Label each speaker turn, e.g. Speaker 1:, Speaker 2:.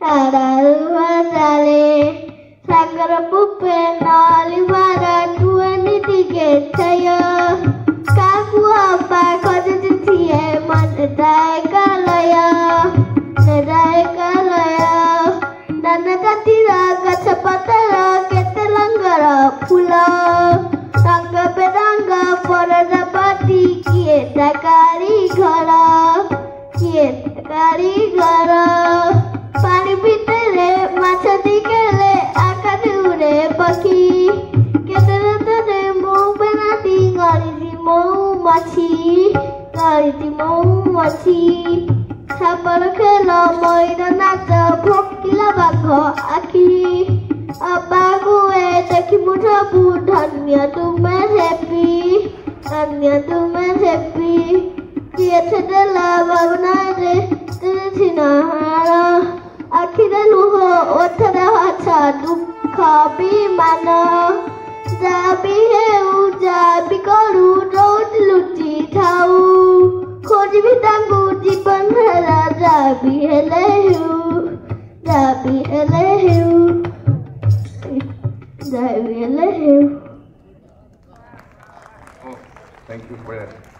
Speaker 1: Aralwazale Sangarapupe Nalivara Tuani Tigetaya Kakuapa Koditiye Manadai Kalaya Nadai Kalaya Nanakatira Gachapatara Ketelangara Pula Tanga Bedanga Paradapati Kietakari Gara Kietakari Gara Pani Pitele Machadi Kele Akadure Baki Ketelate Mo Benati Garitimo Machi Garitimo Machi Saparakela Moidanata Pokila Bako Aki Abagu Tekimuta Budhanya Tumen Happy Anya Tumen Happy Kietadela Babanade Tinahara Akida Luho Otada Hata Dukha Bimana Jabi Heu Jabi Koru Road Luti Tau Koji Vitangu Jibanhara Jabi Elehu Jabi Elehu Jabi Elehu.
Speaker 2: Oh, thank you for that.